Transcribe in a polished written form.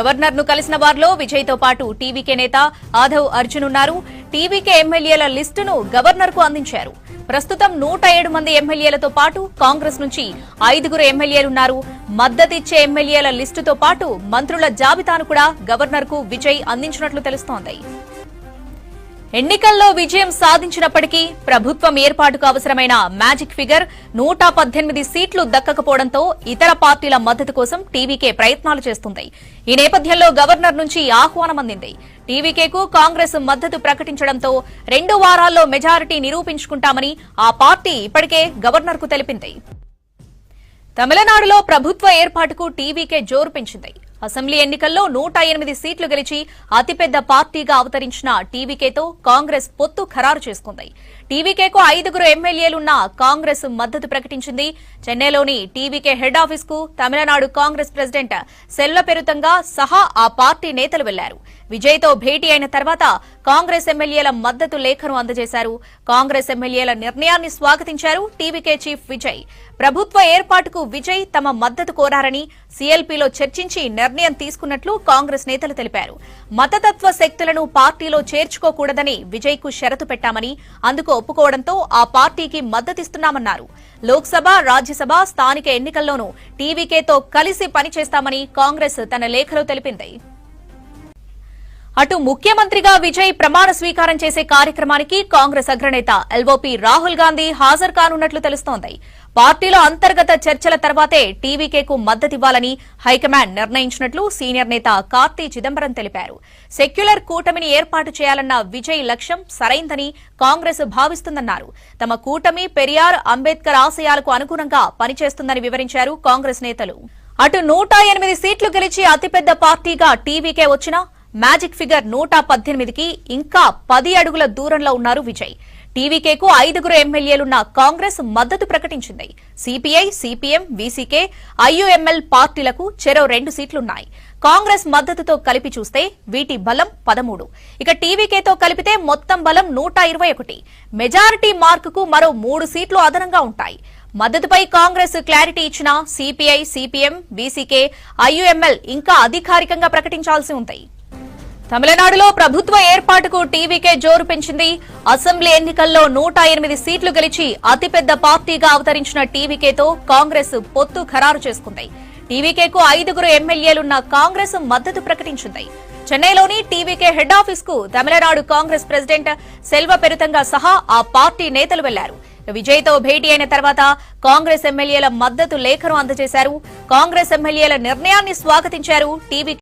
Governor ను కలిసిన వారిలో విజయ్ తో పాటు టీవీకే నేత ఆధవ్ అర్జున్ ఉన్నారు. టీవీకే ఎమ్మెల్యేల లిస్టును గవర్నర్ కు అందించారు. ప్రస్తుతం 107 మంది ఎమ్మెల్యేలతో పాటు కాంగ్రెస్ నుంచి 5 ఎమ్మెల్యేలున్నారు. మద్దతిచ్చే ఎమ్మెల్యేల లిస్టుతో పాటు మంత్రుల జాబితాను కూడా గవర్నర్ కు విజయ్ అందించినట్లు తెలుస్తోంది. ఎన్నికల్లో విజయం సాధించినప్పటికీ ప్రభుత్వం ఏర్పాటుకు అవసరమైన మ్యాజిక్ ఫిగర్ 118 సీట్లు దక్కకపోవడంతో ఇతర పార్టీల మద్దతు కోసం టీవీకే ప్రయత్నాలు చేస్తుంది. ఈ నేపథ్యంలో గవర్నర్ నుంచి ఆహ్వానం అందింది. టీవీకేకు కాంగ్రెస్ మద్దతు ప్రకటించడంతో 2 వారాల్లో మెజారిటీ నిరూపించుకుంటామని ఆ పార్టీ ఇప్పటికే గవర్నర్ కు తెలిపింది. తమిళనాడులో ప్రభుత్వ ఏర్పాటుకు టీవీకే జోరు పెంచింది. అసెంబ్లీ ఎన్నికల్లో 108 సీట్లు గెలిచి అతిపెద్ద పార్టీగా అవతరించిన టీవీకేతో కాంగ్రెస్ పొత్తు ఖరారు చేసుకుంది. టీవీకేకు 5 ఎమ్మెల్యేలున్న కాంగ్రెస్ మద్దతు ప్రకటించింది. చెన్నైలోని టీవీకే హెడ్ ఆఫీస్ కు తమిళనాడు కాంగ్రెస్ ప్రెసిడెంట్ సెల్వపెరుతంగా సహా ఆ పార్టీ నేతలు వెళ్లారు. విజయ్ తో భేటీ అయిన తర్వాత కాంగ్రెస్ ఎమ్మెల్యేల మద్దతు లేఖను అందజేశారు. కాంగ్రెస్ ఎమ్మెల్యేల నిర్ణయాన్ని స్వాగతించారు టీవీకే చీఫ్ విజయ్. ప్రభుత్వ ఏర్పాటుకు విజయ్ తమ మద్దతు కోరారని సీఎల్పీలో చర్చించి నిర్ణయం తీసుకున్నట్లు కాంగ్రెస్ నేతలు తెలిపారు. మతతత్వ శక్తులను పార్టీలో చేర్చుకోకూడదని విజయ్ కు షరతు పెట్టామని, అందుకు ఒప్పుకోవడంతో ఆ పార్టీకి మద్దతిస్తున్నామన్నారు. లోక్సభ, రాజ్యసభ, స్థానిక ఎన్నికల్లోనూ టీవీకేతో కలిసి పనిచేస్తామని కాంగ్రెస్ తన లేఖలో తెలిపింది. అటు ముఖ్యమంత్రిగా విజయ్ ప్రమాణ స్వీకారం చేసే కార్యక్రమానికి కాంగ్రెస్ అగ్రనేత ఎల్ఓపీ రాహుల్ గాంధీ హాజరు కానున్నట్లు తెలుస్తోంది. పార్టీలో అంతర్గత చర్చల తర్వాతే టీవీకేకు మద్దతివ్వాలని హైకమాండ్ నిర్ణయించినట్లు సీనియర్ నేత కార్తీ చిదంబరం తెలిపారు. సెక్యులర్ కూటమిని ఏర్పాటు చేయాలన్న విజయ్ లక్ష్యం సరైందని కాంగ్రెస్ భావిస్తుందన్నారు. తమ కూటమి పెరియార్, అంబేద్కర్ ఆశయాలకు అనుగుణంగా పనిచేస్తుందని వివరించారు కాంగ్రెస్ నేతలు. అటు 108 సీట్లు గెలిచి అతిపెద్ద పార్టీగా టీవీకే వచ్చినా మ్యాజిక్ ఫిగర్ 118కి ఇంకా 10 అడుగుల దూరంలో ఉన్నారు విజయ్. టీవీకేకు 5 ఎమ్మెల్యేలున్న కాంగ్రెస్ మద్దతు ప్రకటించింది. సిపిఐ, సిపిఎం, వీసీకే, ఐయుఎంఎల్ పార్టీలకు చెరో 2 సీట్లున్నాయి. కాంగ్రెస్ మద్దతుతో కలిపి చూస్తే వీటి బలం 13. ఇక టీవీకేతో కలిపితే మొత్తం బలం 121. మెజారిటీ మార్కుకు మరో 3 సీట్లు అదనంగా ఉంటాయి. మద్దతుపై కాంగ్రెస్ క్లారిటీ ఇచ్చినా సిపిఐ, సిపిఎం, వీసీకే, ఐయుఎంఎల్ ఇంకా అధికారికంగా ప్రకటించాల్సి ఉంటాయి. తమిళనాడులో ప్రభుత్వ ఏర్పాటుకు టీవీకే జోరు పెంచింది. అసెంబ్లీ ఎన్నికల్లో 108 సీట్లు గెలిచి అతిపెద్ద పార్టీగా అవతరించిన టీవీకేతో కాంగ్రెస్ పొత్తు ఖరారు చేసుకుంది. టీవీకేకు 5 ఎమ్మెల్యేలున్న కాంగ్రెస్ మద్దతు ప్రకటించింది. చెన్నైలోని టీవీకే హెడ్ ఆఫీస్ కు తమిళనాడు కాంగ్రెస్ ప్రెసిడెంట్ సెల్వపెరుతంగా సహా ఆ పార్టీ నేతలు వెళ్లారు. విజయ్ తో భేటీ అయిన తర్వాత కాంగ్రెస్ ఎమ్మెల్యేల మద్దతు లేఖను అందజేశారు. కాంగ్రెస్ ఎమ్మెల్యేల నిర్ణయాన్ని స్వాగతించారు.